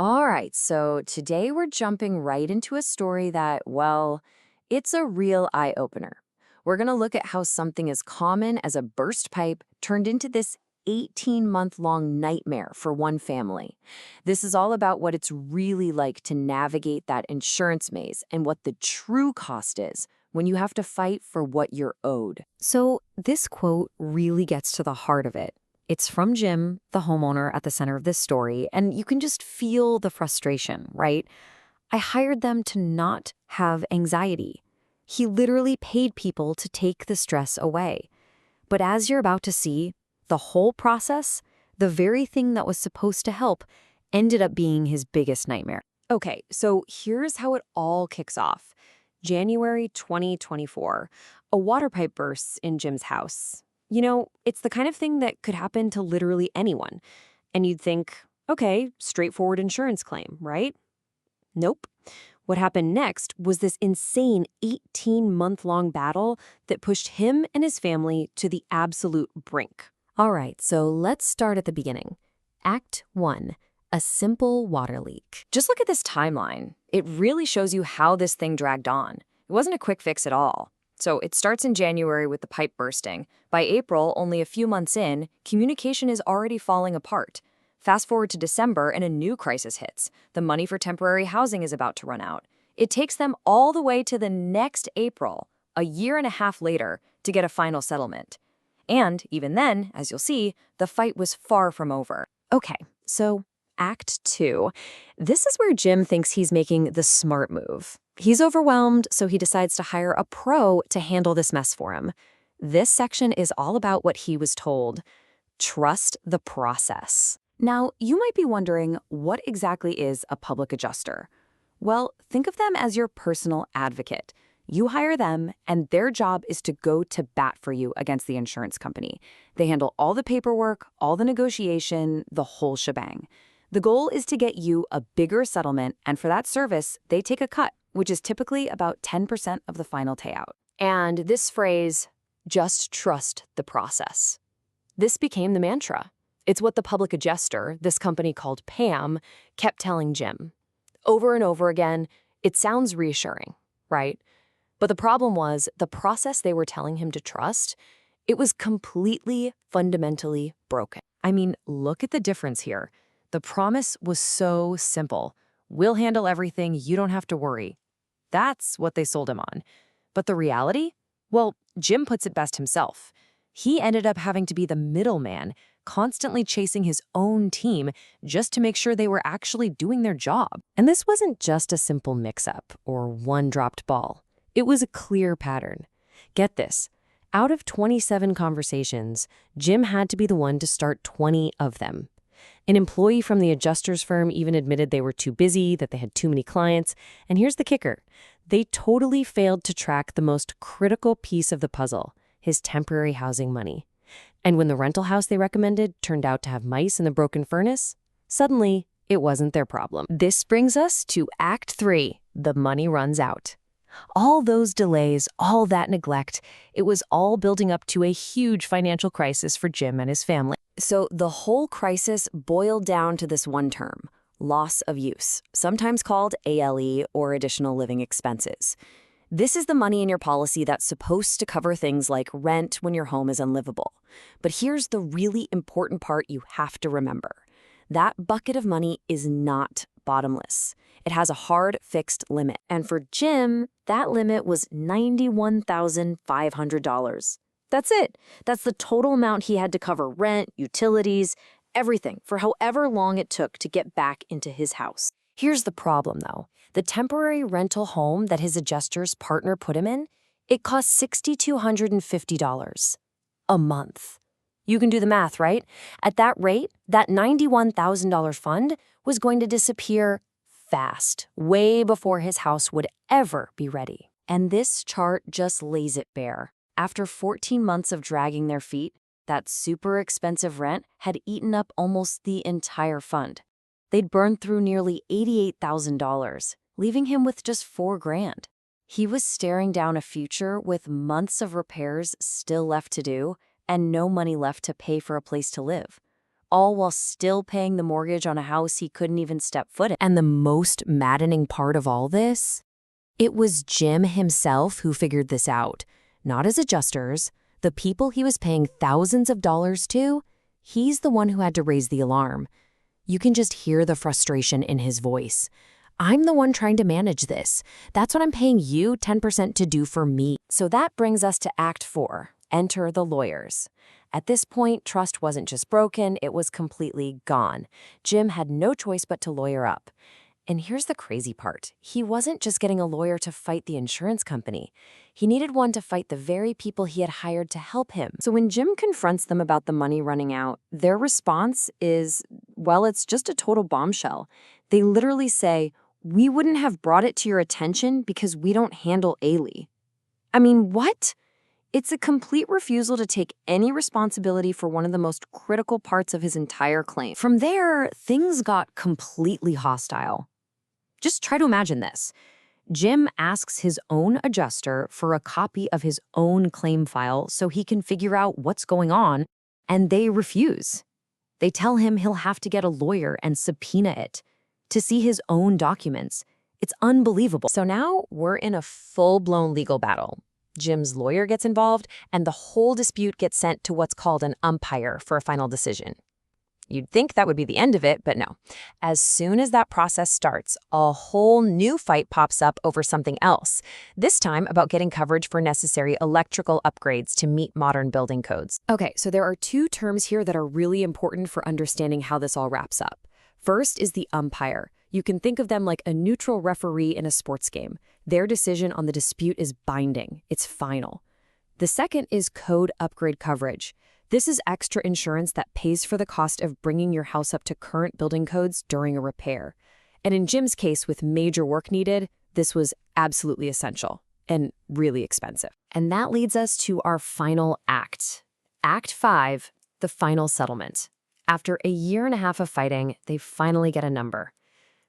All right, so today we're jumping right into a story that, well, it's a real eye opener. We're going to look at how something as common as a burst pipe turned into this 18-month-long nightmare for one family. This is all about what it's really like to navigate that insurance maze and what the true cost is when you have to fight for what you're owed. So, this quote really gets to the heart of it. It's from Jim, the homeowner at the center of this story, and you can just feel the frustration, right? I hired them to not have anxiety. He literally paid people to take the stress away. But as you're about to see, the whole process, the very thing that was supposed to help, ended up being his biggest nightmare. Okay, so here's how it all kicks off. January 2024, a water pipe bursts in Jim's house. It's the kind of thing that could happen to literally anyone. And you'd think, okay, straightforward insurance claim, right? Nope. What happened next was this insane 18-month-long battle that pushed him and his family to the absolute brink. All right, so let's start at the beginning. Act 1, a simple water leak. Just look at this timeline. It really shows you how this thing dragged on. It wasn't a quick fix at all. So it starts in January with the pipe bursting. By April, only a few months in, communication is already falling apart. Fast forward to December and a new crisis hits. The money for temporary housing is about to run out. It takes them all the way to the next April, a year and a half later, to get a final settlement. And even then, as you'll see, the fight was far from over. Okay, so Act 2. This is where Jim thinks he's making the smart move. He's overwhelmed, so he decides to hire a pro to handle this mess for him. This section is all about what he was told. Trust the process. Now, you might be wondering, what exactly is a public adjuster? Well, think of them as your personal advocate. You hire them, and their job is to go to bat for you against the insurance company. They handle all the paperwork, all the negotiation, the whole shebang. The goal is to get you a bigger settlement, and for that service, they take a cut, which is typically about 10% of the final payout. And this phrase, just trust the process. This became the mantra. It's what the public adjuster, this company called PAM, kept telling Jim. Over and over again, it sounds reassuring, right? But the problem was the process they were telling him to trust, it was completely, fundamentally broken. I mean, look at the difference here. The promise was so simple. We'll handle everything, you don't have to worry. That's what they sold him on. But the reality? Well, Jim puts it best himself. He ended up having to be the middleman, constantly chasing his own team just to make sure they were actually doing their job. And this wasn't just a simple mix-up or one dropped ball. It was a clear pattern. Get this. Out of 27 conversations, Jim had to be the one to start 20 of them. An employee from the adjuster's firm even admitted they were too busy, that they had too many clients. And here's the kicker. They totally failed to track the most critical piece of the puzzle, his temporary housing money. And when the rental house they recommended turned out to have mice in the broken furnace, suddenly it wasn't their problem. This brings us to Act 3, the money runs out. All those delays, all that neglect, it was all building up to a huge financial crisis for Jim and his family. So the whole crisis boiled down to this one term, loss of use, sometimes called ALE or additional living expenses. This is the money in your policy that's supposed to cover things like rent when your home is unlivable. But here's the really important part you have to remember. That bucket of money is not bottomless. It has a hard, fixed limit. And for Jim, that limit was $91,500. That's it. That's the total amount he had to cover rent, utilities, everything for however long it took to get back into his house. Here's the problem, though. The temporary rental home that his adjuster's partner put him in, it cost $6,250 a month. You can do the math, right? At that rate, that $91,000 fund was going to disappear fast, way before his house would ever be ready. And this chart just lays it bare. After 14 months of dragging their feet, that super expensive rent had eaten up almost the entire fund. They'd burned through nearly $88,000, leaving him with just $4,000. He was staring down a future with months of repairs still left to do and no money left to pay for a place to live. all while still paying the mortgage on a house he couldn't even step foot in. And the most maddening part of all this? It was Jim himself who figured this out, not his adjusters, the people he was paying thousands of dollars to. He's the one who had to raise the alarm. You can just hear the frustration in his voice. I'm the one trying to manage this. That's what I'm paying you 10% to do for me. So that brings us to Act 4. Enter the lawyers. At this point, trust wasn't just broken, it was completely gone. Jim had no choice but to lawyer up. And here's the crazy part. He wasn't just getting a lawyer to fight the insurance company. He needed one to fight the very people he had hired to help him. So when Jim confronts them about the money running out, their response is, well, it's just a total bombshell. They literally say, "We wouldn't have brought it to your attention because we don't handle Ailey." I mean, what? It's a complete refusal to take any responsibility for one of the most critical parts of his entire claim. From there, things got completely hostile. Just try to imagine this. Jim asks his own adjuster for a copy of his own claim file so he can figure out what's going on, and they refuse. They tell him he'll have to get a lawyer and subpoena it to see his own documents. It's unbelievable. So now we're in a full-blown legal battle. Jim's lawyer gets involved, and the whole dispute gets sent to what's called an umpire for a final decision. You'd think that would be the end of it, but no. As soon as that process starts, a whole new fight pops up over something else, this time about getting coverage for necessary electrical upgrades to meet modern building codes. Okay, so there are two terms here that are really important for understanding how this all wraps up. First is the umpire. You can think of them like a neutral referee in a sports game. Their decision on the dispute is binding. It's final. The second is code upgrade coverage. This is extra insurance that pays for the cost of bringing your house up to current building codes during a repair. And in Jim's case, with major work needed, this was absolutely essential and really expensive. And that leads us to our final act. Act 5, the final settlement. After a year and a half of fighting, they finally get a number.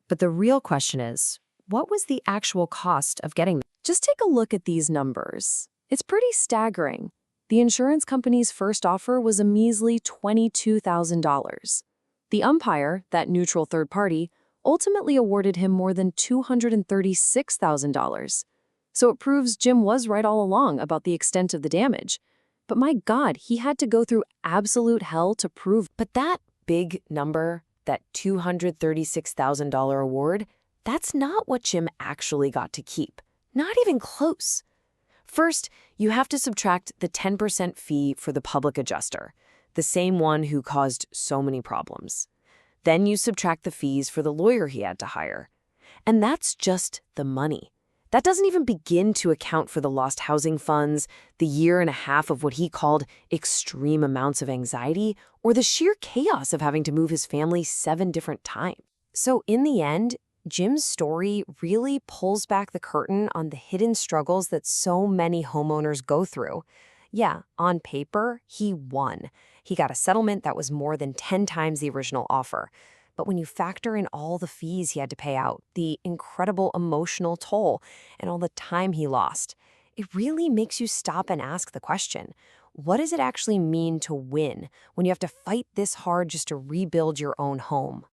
But the real question is, what was the actual cost of getting them? Just take a look at these numbers. It's pretty staggering. The insurance company's first offer was a measly $22,000. The umpire, that neutral third party, ultimately awarded him more than $236,000. So it proves Jim was right all along about the extent of the damage. But my God, he had to go through absolute hell to prove. But that big number, that $236,000 award, that's not what Jim actually got to keep. Not even close. First, you have to subtract the 10% fee for the public adjuster, the same one who caused so many problems. Then you subtract the fees for the lawyer he had to hire. And that's just the money. That doesn't even begin to account for the lost housing funds, the year and a half of what he called extreme amounts of anxiety, or the sheer chaos of having to move his family 7 different times. So in the end, Jim's story really pulls back the curtain on the hidden struggles that so many homeowners go through. Yeah, on paper, he won. He got a settlement that was more than 10 times the original offer. But when you factor in all the fees he had to pay out, the incredible emotional toll, and all the time he lost, it really makes you stop and ask the question, what does it actually mean to win when you have to fight this hard just to rebuild your own home?